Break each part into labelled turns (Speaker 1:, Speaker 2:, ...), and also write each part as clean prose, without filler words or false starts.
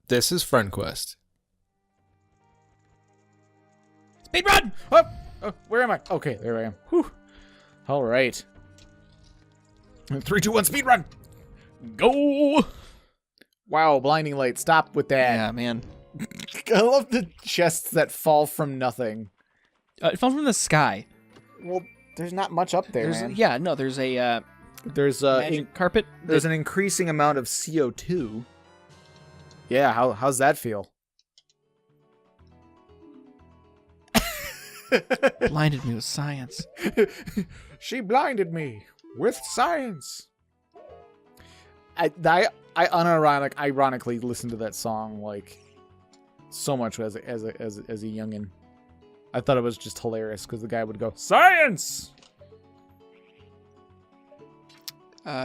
Speaker 1: This is FriendQuest.
Speaker 2: Speed run! Oh, where am I? Okay, there I am. Whew. All right. 3, 2, 1, speed run! Go! Wow, blinding light. Stop with that.
Speaker 3: Yeah, man.
Speaker 2: I love the chests that fall from nothing.
Speaker 3: It fell from the sky.
Speaker 2: Well, there's not much up there, man.
Speaker 3: Yeah, no, there's a
Speaker 2: There's
Speaker 3: magic carpet.
Speaker 2: There's an increasing amount of CO2. Yeah, how's that feel?
Speaker 3: Blinded me with science.
Speaker 2: She blinded me with science. I ironically listened to that song like so much as a youngin. I thought it was just hilarious because the guy would go science.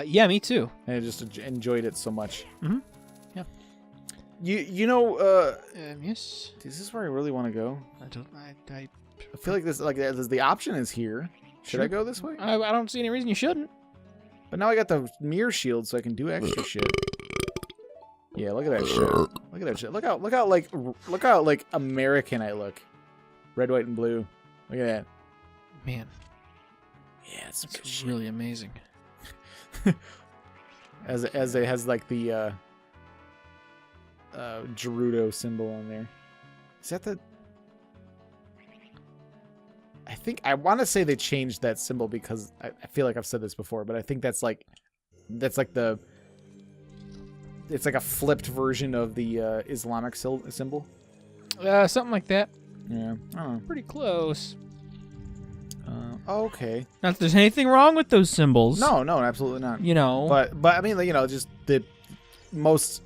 Speaker 3: Yeah, me too.
Speaker 2: And I just enjoyed it so much.
Speaker 3: Mhm. Yeah.
Speaker 2: You know
Speaker 3: Yes.
Speaker 2: is this where I really want to go?
Speaker 3: I
Speaker 2: I feel like the option is here. Should
Speaker 3: Sure.
Speaker 2: I go this way?
Speaker 3: I don't see any reason you shouldn't.
Speaker 2: But now I got the mirror shield, so I can do extra shit. Yeah, look at that shit. Look at that shit. Look how like American I look. Red, white, and blue. Look at that.
Speaker 3: Man,
Speaker 2: Yeah, it's some good
Speaker 3: it's
Speaker 2: shit.
Speaker 3: really amazing.
Speaker 2: As it has like the Gerudo symbol on there. Is that the? I want to say they changed that symbol because I feel like I've said this before, but I think it's like a flipped version of the Islamic symbol.
Speaker 3: Something like that.
Speaker 2: Yeah. I don't know.
Speaker 3: Pretty close.
Speaker 2: Okay.
Speaker 3: Not that there's anything wrong with those symbols.
Speaker 2: No, absolutely not.
Speaker 3: You know.
Speaker 2: But I mean, you know, just the most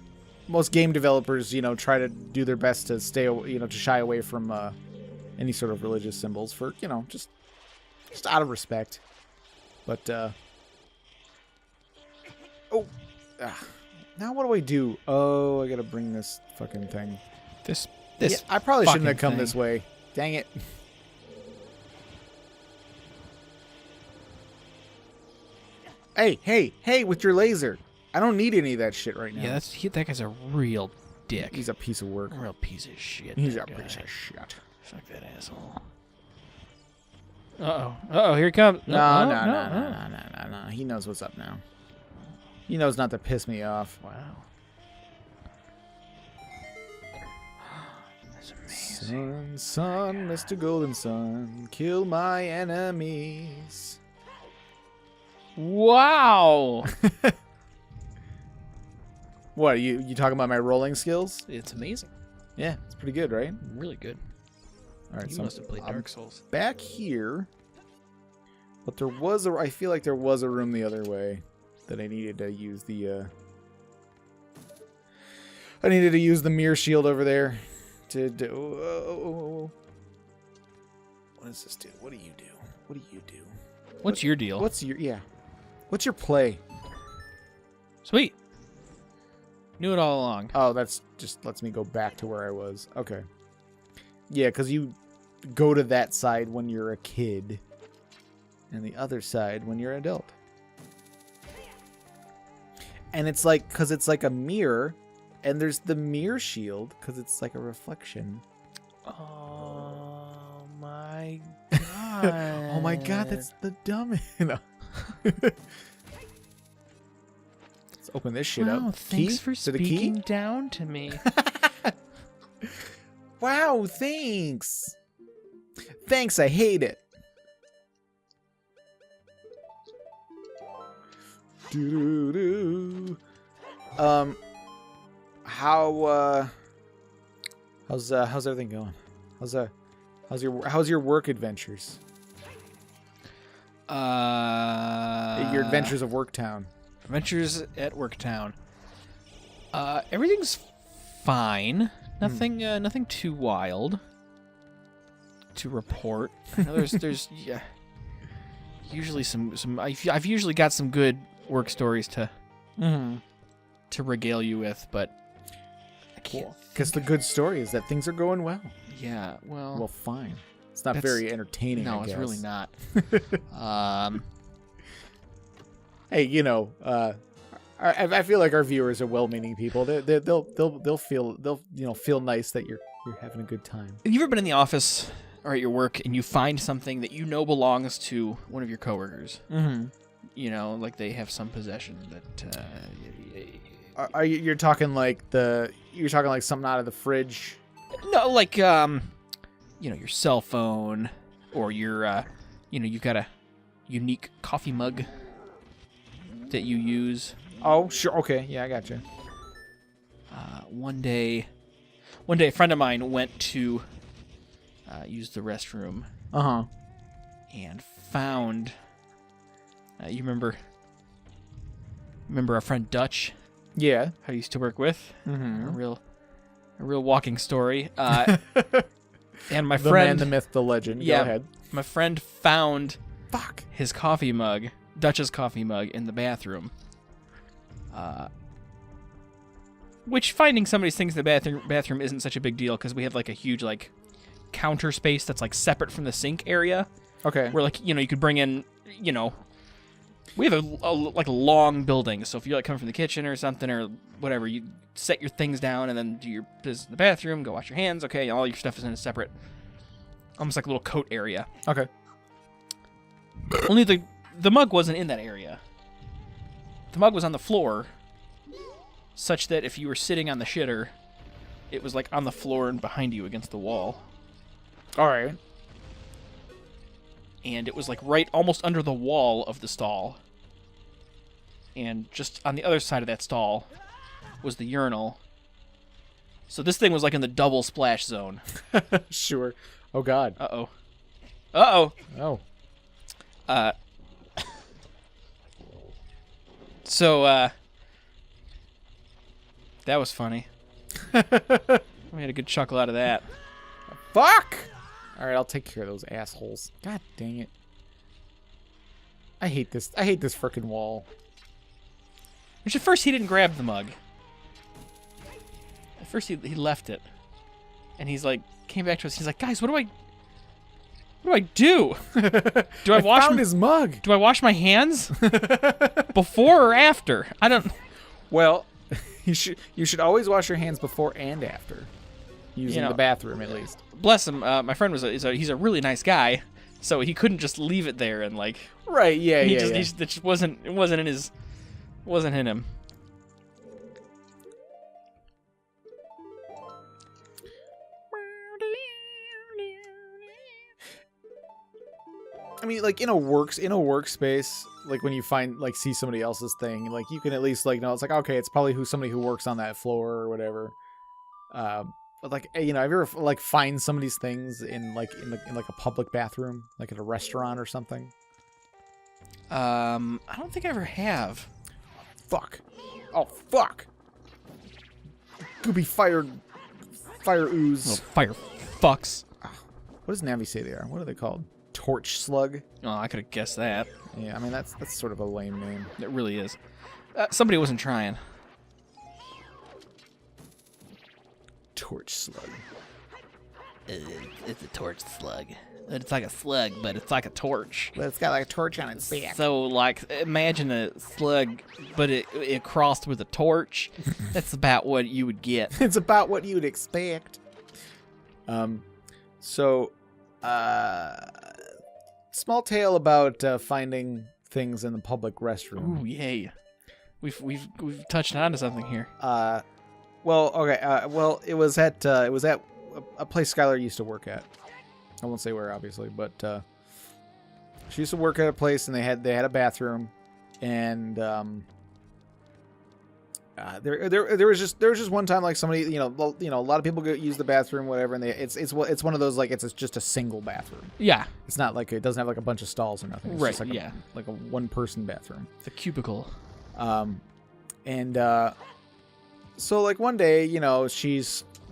Speaker 2: game developers, you know, try to do their best to to shy away from any sort of religious symbols for, you know, just out of respect. But now what do I do? Oh, I gotta bring this fucking thing.
Speaker 3: This
Speaker 2: Yeah, I probably shouldn't have
Speaker 3: fucking
Speaker 2: come this
Speaker 3: thing.
Speaker 2: way. Dang it. Hey, with your laser. I don't need any of that shit right now.
Speaker 3: Yeah, that guy's a real dick.
Speaker 2: He's a piece of work.
Speaker 3: a real piece of shit.
Speaker 2: He's a
Speaker 3: that guy.
Speaker 2: piece of shit.
Speaker 3: Fuck that asshole. Uh-oh, here he comes.
Speaker 2: No. He knows what's up now. He knows not to piss me off.
Speaker 3: Wow. That's amazing.
Speaker 2: Sun, Mr. Golden Sun, kill my enemies.
Speaker 3: Wow.
Speaker 2: What, you talking about my rolling skills?
Speaker 3: It's amazing.
Speaker 2: Yeah, it's pretty good, right?
Speaker 3: Really good.
Speaker 2: All right,
Speaker 3: You
Speaker 2: so
Speaker 3: must have played
Speaker 2: I'm
Speaker 3: Dark Souls.
Speaker 2: back here. But I feel like there was a room the other way that I needed to use the mirror shield over there to do. What does this do? What do you do? What do you do?
Speaker 3: What's your deal?
Speaker 2: What's your play?
Speaker 3: Sweet. Knew it all along.
Speaker 2: Oh, that's just lets me go back to where I was. Okay. Yeah, because you go to that side when you're a kid, and the other side when you're an adult. And it's like, because it's like a mirror, and there's the mirror shield, because it's like a reflection.
Speaker 3: Oh my god.
Speaker 2: Oh my god, that's the dumbest. No. Let's open this shit
Speaker 3: Wow,
Speaker 2: up.
Speaker 3: thanks
Speaker 2: Key?
Speaker 3: for
Speaker 2: To the key?
Speaker 3: speaking down to me.
Speaker 2: Wow, thanks. Thanks, I hate it. Doo-doo-doo. How's everything going? How's your work adventures? Your adventures of Worktown.
Speaker 3: Adventures at Worktown. Everything's fine. Nothing too wild to report. I know there's yeah, usually some. I've usually got some good work stories to regale you with, but I can't.
Speaker 2: Because the good story is that things are going well.
Speaker 3: Yeah,
Speaker 2: Well, fine. It's not
Speaker 3: That's-
Speaker 2: very entertaining.
Speaker 3: no,
Speaker 2: I
Speaker 3: it's
Speaker 2: guess.
Speaker 3: really not.
Speaker 2: Hey, you know, I feel like our viewers are well-meaning people. They'll feel nice that you're having a good time.
Speaker 3: Have you ever been in the office or at your work and you find something that you know belongs to one of your coworkers?
Speaker 2: Mm-hmm.
Speaker 3: You know, like they have some possession that.
Speaker 2: You're talking like something out of the fridge?
Speaker 3: No, like your cell phone or your you've got a unique coffee mug that you use.
Speaker 2: Oh, sure. Okay. Yeah, I got you.
Speaker 3: One day, a friend of mine went to use the restroom.
Speaker 2: Uh-huh.
Speaker 3: And found. You remember our friend Dutch?
Speaker 2: Yeah.
Speaker 3: Who I used to work with.
Speaker 2: Mm-hmm.
Speaker 3: A real walking story. And my
Speaker 2: the
Speaker 3: friend,
Speaker 2: man, the myth, the legend.
Speaker 3: Yeah,
Speaker 2: Go ahead.
Speaker 3: My friend found
Speaker 2: Fuck.
Speaker 3: his coffee mug, Dutch's coffee mug, in the bathroom. Which finding somebody's things in the bathroom isn't such a big deal because we have like a huge like counter space that's like separate from the sink area.
Speaker 2: Okay.
Speaker 3: Where like you could bring in we have a long building, so if you're like coming from the kitchen or something or whatever, you set your things down and then do your business in the bathroom, go wash your hands. Okay, all your stuff is in a separate, almost like a little coat area.
Speaker 2: Okay.
Speaker 3: Only the mug wasn't in that area. The mug was on the floor, such that if you were sitting on the shitter, it was like on the floor and behind you against the wall.
Speaker 2: All right.
Speaker 3: And it was like right almost under the wall of the stall. And just on the other side of that stall was the urinal. So this thing was like in the double splash zone.
Speaker 2: Sure. Oh, God.
Speaker 3: Uh-oh.
Speaker 2: Oh.
Speaker 3: So, that was funny. We had a good chuckle out of that.
Speaker 2: Fuck! All right, I'll take care of those assholes. God dang it. I hate this frickin' wall.
Speaker 3: Which at first he didn't grab the mug. At first he left it. And he's like, came back to us. He's like, guys, what do I do? Do I wash
Speaker 2: found his mug.
Speaker 3: Do I wash my hands? Before or after? I don't.
Speaker 2: Well, you should always wash your hands before and after. Using the bathroom, at least.
Speaker 3: Bless him. My friend he's a really nice guy, so he couldn't just leave it there and like.
Speaker 2: Right. Yeah.
Speaker 3: It just wasn't in him.
Speaker 2: I mean, like in a workspace, like when you see somebody else's thing, like you can at least like know it's like okay, it's probably somebody who works on that floor or whatever. But like have you ever like find somebody's things in a public bathroom, like at a restaurant or something?
Speaker 3: I don't think I ever have.
Speaker 2: Fuck. Oh fuck. Goopy fire ooze.
Speaker 3: Little fire fucks.
Speaker 2: What does Navi say they are? What are they called? Torch slug?
Speaker 3: Oh, I could have guessed that.
Speaker 2: Yeah, I mean that's sort of a lame name.
Speaker 3: It really is. Somebody wasn't trying.
Speaker 2: Torch slug.
Speaker 3: It's a torch slug. It's like a slug, but it's like a torch.
Speaker 2: But it's got like a torch on its back.
Speaker 3: So, like, imagine a slug, but it crossed with a torch. That's about what you would get.
Speaker 2: It's about what you would expect. Small tale about finding things in the public restroom.
Speaker 3: Ooh, yay. We've touched on to something here.
Speaker 2: Well, okay. Well, it was at a place Skylar used to work at. I won't say where, obviously, but she used to work at a place, and they had a bathroom, and there was just one time like somebody a lot of people go use the bathroom, whatever, and it's one of those like it's just a single bathroom.
Speaker 3: Yeah,
Speaker 2: it's not like it doesn't have like a bunch of stalls or nothing. It's
Speaker 3: right.
Speaker 2: Just like like a one person bathroom.
Speaker 3: The cubicle.
Speaker 2: So like one day,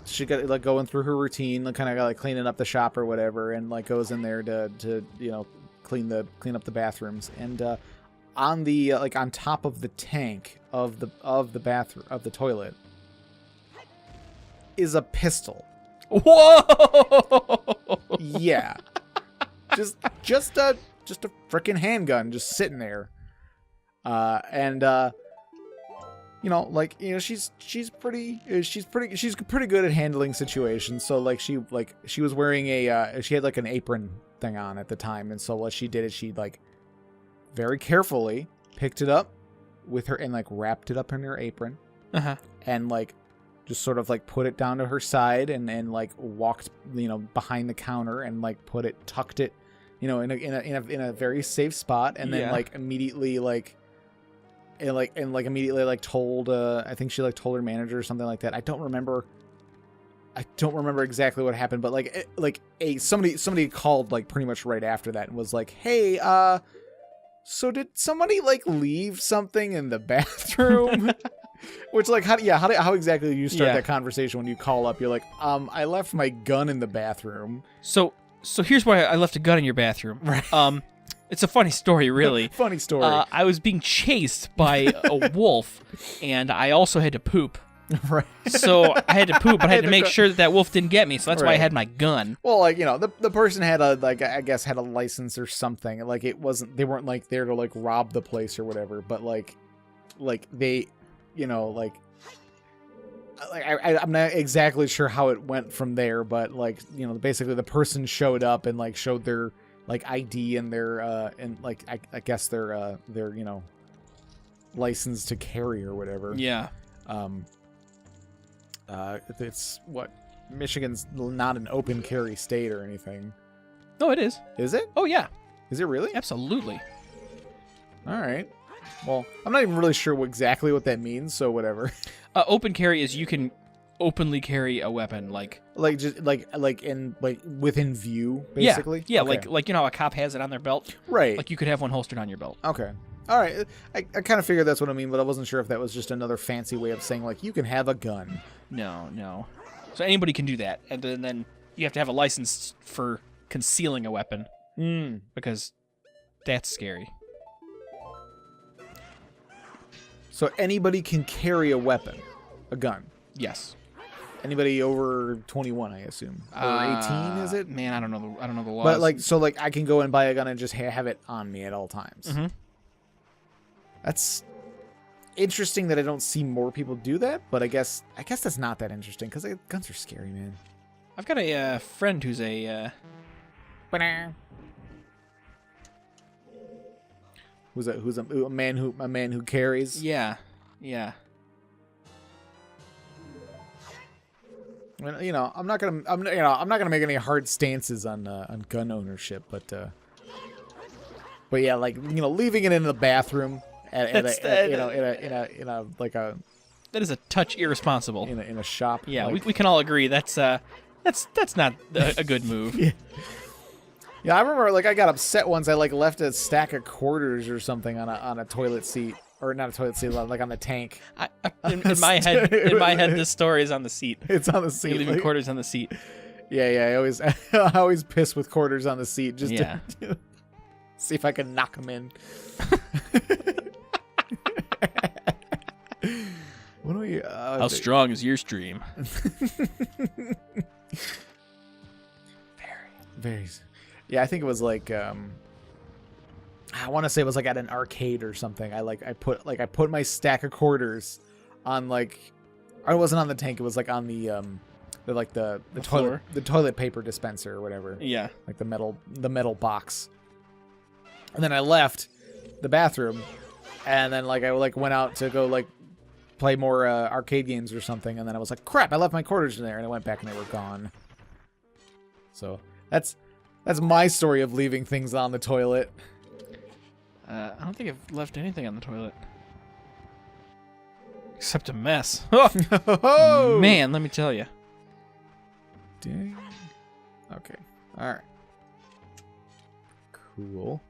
Speaker 2: she got like going through her routine, like kind of like cleaning up the shop or whatever, and like goes in there to clean up the bathrooms, and on the like on top of the tank of the bathroom of the toilet is a pistol.
Speaker 3: Whoa!
Speaker 2: Yeah, just a freaking handgun just sitting there, and she's pretty good at handling situations. So like she was wearing she had like an apron thing on at the time, and so what she did is she like very carefully picked it up with her and like wrapped it up in her apron, and like just sort of like put it down to her side and like walked behind the counter and like tucked it in a very safe spot, and then like immediately told I think she like told her manager or something like that. I don't remember exactly what happened, but somebody called like pretty much right after that and was like, "Hey, so did somebody like leave something in the bathroom?" Which like how exactly do you start that conversation when you call up? You're like, I left my gun in the bathroom.
Speaker 3: So here's why I left a gun in your bathroom.
Speaker 2: Right.
Speaker 3: It's a funny story, really.
Speaker 2: Funny story.
Speaker 3: I was being chased by a wolf, and I also had to poop.
Speaker 2: Right.
Speaker 3: So I had to poop, but I had to make sure that wolf didn't get me. So that's why I had my gun.
Speaker 2: Well, like the person had a I guess had a license or something. Like they weren't like there to like rob the place or whatever. But like they, I'm not exactly sure how it went from there. But like basically the person showed up and like showed their like ID and their and like I guess their license to carry or whatever.
Speaker 3: Yeah.
Speaker 2: It's what Michigan's not an open carry state or anything.
Speaker 3: No, it is.
Speaker 2: Is it?
Speaker 3: Oh yeah.
Speaker 2: Is it really?
Speaker 3: Absolutely.
Speaker 2: All right. Well, I'm not even really sure exactly what that means, so whatever.
Speaker 3: Open carry is you can openly carry a weapon, like
Speaker 2: in within view, basically.
Speaker 3: Yeah.
Speaker 2: Okay.
Speaker 3: Like how a cop has it on their belt.
Speaker 2: Right.
Speaker 3: Like you could have one holstered on your belt.
Speaker 2: Okay. All right. I kind of figured that's what I mean, but I wasn't sure if that was just another fancy way of saying like you can have a gun.
Speaker 3: No. So anybody can do that, and then you have to have a license for concealing a weapon, because that's scary.
Speaker 2: So anybody can carry a weapon, a gun.
Speaker 3: Yes.
Speaker 2: Anybody over 21, I assume, or 18, is it?
Speaker 3: Man, I don't know the laws.
Speaker 2: But like, I can go and buy a gun and just have it on me at all times.
Speaker 3: Mm-hmm.
Speaker 2: That's interesting that I don't see more people do that, but I guess that's not that interesting because guns are scary, man.
Speaker 3: I've got a friend who's a
Speaker 2: who's a man who carries.
Speaker 3: Yeah.
Speaker 2: I mean, I'm not gonna make any hard stances on gun ownership, but yeah, like leaving it in the bathroom that
Speaker 3: is a touch irresponsible
Speaker 2: in a shop.
Speaker 3: Yeah,
Speaker 2: like,
Speaker 3: we can all agree that's not a good move.
Speaker 2: Yeah, I remember like I got upset once. I like left a stack of quarters or something on a toilet seat, or not a toilet seat, like on the tank.
Speaker 3: In my head, this story is on the seat.
Speaker 2: It's on the seat.
Speaker 3: You're leaving quarters on the seat.
Speaker 2: Yeah. I always piss with quarters on the seat just to see if I can knock them in. What do we?
Speaker 3: How strong is your stream?
Speaker 2: Very. Yeah, I think it was like I want to say it was like at an arcade or something. I put my stack of quarters on like, or it wasn't on the tank. It was like on the toilet paper dispenser or whatever.
Speaker 3: Yeah,
Speaker 2: like the metal box. And then I left the bathroom, and then like I went out to go like play more arcade games or something, and then I was like, crap, I left my quarters in there, and I went back and they were gone. So that's my story of leaving things on the toilet.
Speaker 3: I don't think I've left anything on the toilet. Except a mess.
Speaker 2: Oh,
Speaker 3: man, let me tell you.
Speaker 2: Dang. Okay. All right. Cool.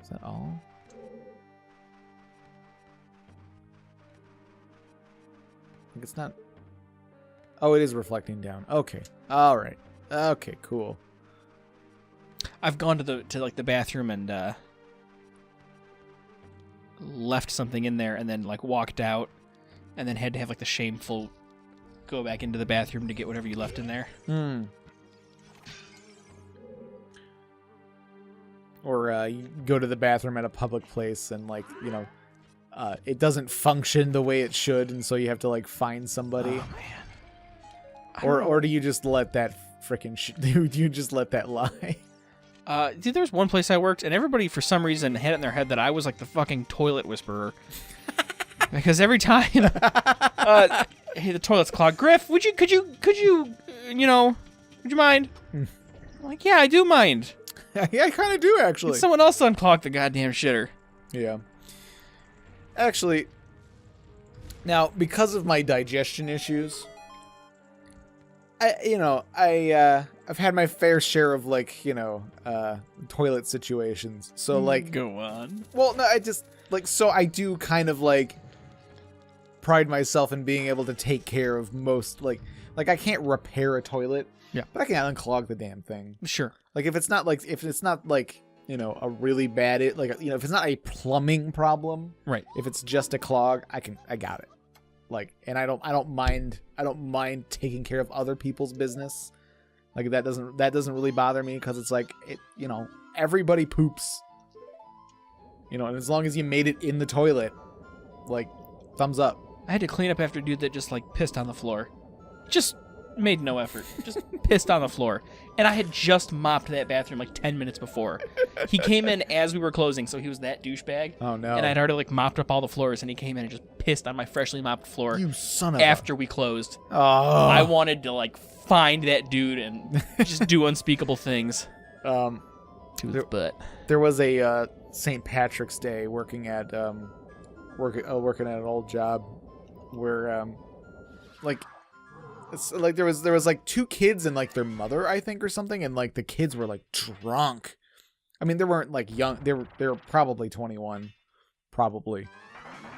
Speaker 2: Is that all? I think it's not. Oh, it is reflecting down. Okay. All right. Okay, cool.
Speaker 3: I've gone to the bathroom and left something in there, and then like walked out, and then had to have like the shameful go back into the bathroom to get whatever you left in there.
Speaker 2: Or you go to the bathroom at a public place and like it doesn't function the way it should, and so you have to like find somebody.
Speaker 3: Oh, man.
Speaker 2: Or do you just let that freaking do you just let that lie?
Speaker 3: Dude, there was one place I worked, and everybody for some reason had it in their head that I was like the fucking toilet whisperer. Because every time, hey, the toilet's clogged. Griff, could you, would you mind? I'm like, yeah, I do mind.
Speaker 2: Yeah, I kind of do actually.
Speaker 3: Can someone else unclog the goddamn shitter?
Speaker 2: Yeah. Actually, now because of my digestion issues, I've had my fair share of like, toilet situations. So like,
Speaker 3: go on.
Speaker 2: well, no, I just like, so I do kind of like pride myself in being able to take care of most like I can't repair a toilet.
Speaker 3: Yeah.
Speaker 2: But I can unclog the damn thing.
Speaker 3: Sure.
Speaker 2: Like if it's not like a really bad if it's not a plumbing problem,
Speaker 3: Right.
Speaker 2: If it's just a clog, I got it. Like, and I don't mind taking care of other people's business. Like that doesn't really bother me because it's like everybody poops. And as long as you made it in the toilet, like thumbs up.
Speaker 3: I had to clean up after a dude that just like pissed on the floor. Just made no effort. Just pissed on the floor. And I had just mopped that bathroom like 10 minutes before. He came in as we were closing, so he was that douchebag.
Speaker 2: Oh no.
Speaker 3: And I'd already like mopped up all the floors, and he came in and just pissed on my freshly mopped floor.
Speaker 2: You son of
Speaker 3: after we closed.
Speaker 2: Oh.
Speaker 3: I wanted to like find that dude and just do unspeakable things. To his butt.
Speaker 2: There was a St. Patrick's Day working at working at an old job where there was like two kids and like their mother, I think, or something, and like the kids were like drunk. I mean, they weren't like young. They were probably 21, probably.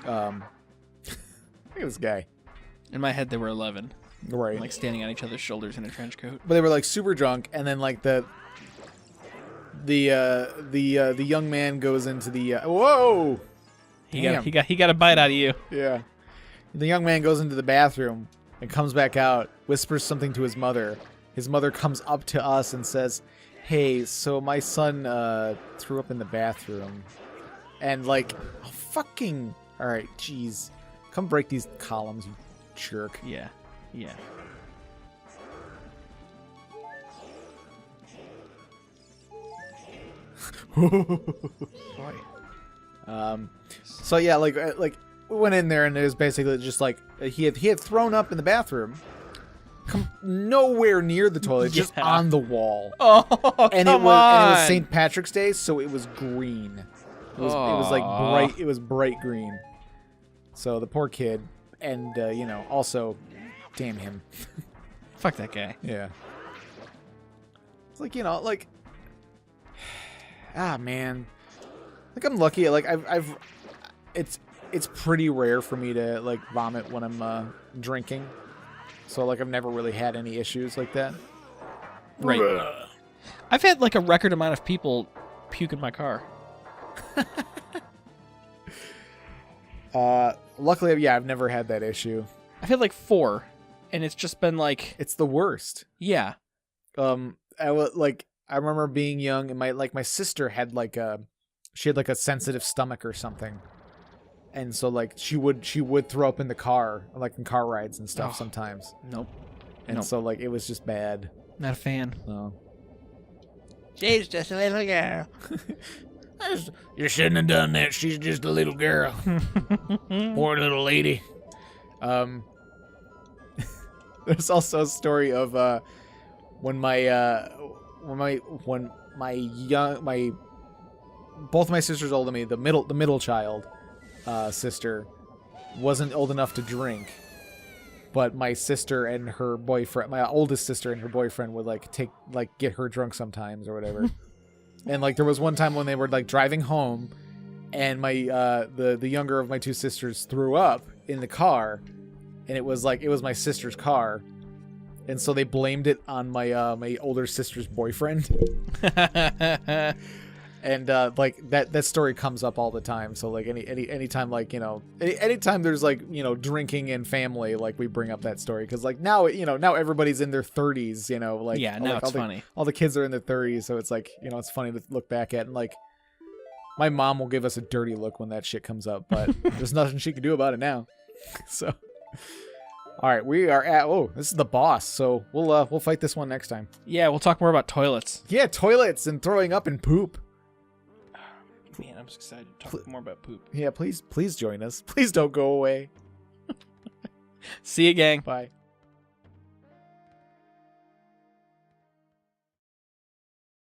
Speaker 2: Look at this guy.
Speaker 3: In my head, they were 11.
Speaker 2: Right.
Speaker 3: Like standing on each other's shoulders in a trench coat.
Speaker 2: But they were like super drunk, and then like the young man goes into the whoa.
Speaker 3: He got a bite out of you.
Speaker 2: Yeah. The young man goes into the bathroom and comes back out, whispers something to his mother. His mother comes up to us and says, "Hey, so my son threw up in the bathroom." And like, oh, fucking, all right, jeez. Come break these columns, you jerk.
Speaker 3: Yeah. Yeah. Boy.
Speaker 2: So yeah, like we went in there and it was basically just like he had thrown up in the bathroom, nowhere near the toilet, just on the wall.
Speaker 3: Oh,
Speaker 2: and
Speaker 3: come
Speaker 2: it was
Speaker 3: on.
Speaker 2: St. Patrick's Day, so it was green. It was like bright. It was bright green. So the poor kid, and also, damn him.
Speaker 3: Fuck that guy.
Speaker 2: Yeah. It's like man. Like I'm lucky. Like I've it's pretty rare for me to like vomit when I'm drinking. So like I've never really had any issues like that.
Speaker 3: Right. I've had like a record amount of people puke in my car.
Speaker 2: Luckily, yeah, I've never had that issue.
Speaker 3: I've had like 4, and it's just been like,
Speaker 2: It's the worst.
Speaker 3: yeah.
Speaker 2: I remember being young and my sister had like a sensitive stomach or something. And so like she would throw up in the car, like in car rides and stuff sometimes.
Speaker 3: Nope.
Speaker 2: And so like it was just bad.
Speaker 3: Not a fan.
Speaker 2: So
Speaker 3: She's just a little girl.
Speaker 2: you shouldn't have done that. She's just a little girl. Poor little lady. There's also a story of when both my sisters older than me, the middle child sister wasn't old enough to drink, but my sister and her boyfriend, my oldest sister and her boyfriend would get her drunk sometimes or whatever. And like there was one time when they were like driving home, and my the younger of my two sisters threw up in the car, and it was my sister's car, and so they blamed it on my my older sister's boyfriend. And like that story comes up all the time. So like anytime like anytime there's like drinking and family, like we bring up that story because like now everybody's in their 30s, like
Speaker 3: yeah, now
Speaker 2: like,
Speaker 3: it's funny.
Speaker 2: All the kids are in their 30s, so it's like it's funny to look back at and like My mom will give us a dirty look when that shit comes up, but there's nothing she can do about it now. So, all right, we are at. Oh, this is the boss. So we'll fight this one next time.
Speaker 3: Yeah, we'll talk more about toilets.
Speaker 2: Yeah, toilets and throwing up and poop.
Speaker 3: Man, I'm just excited to talk more about poop.
Speaker 2: Yeah, please join us. Please don't go away.
Speaker 3: See you, gang.
Speaker 2: Bye.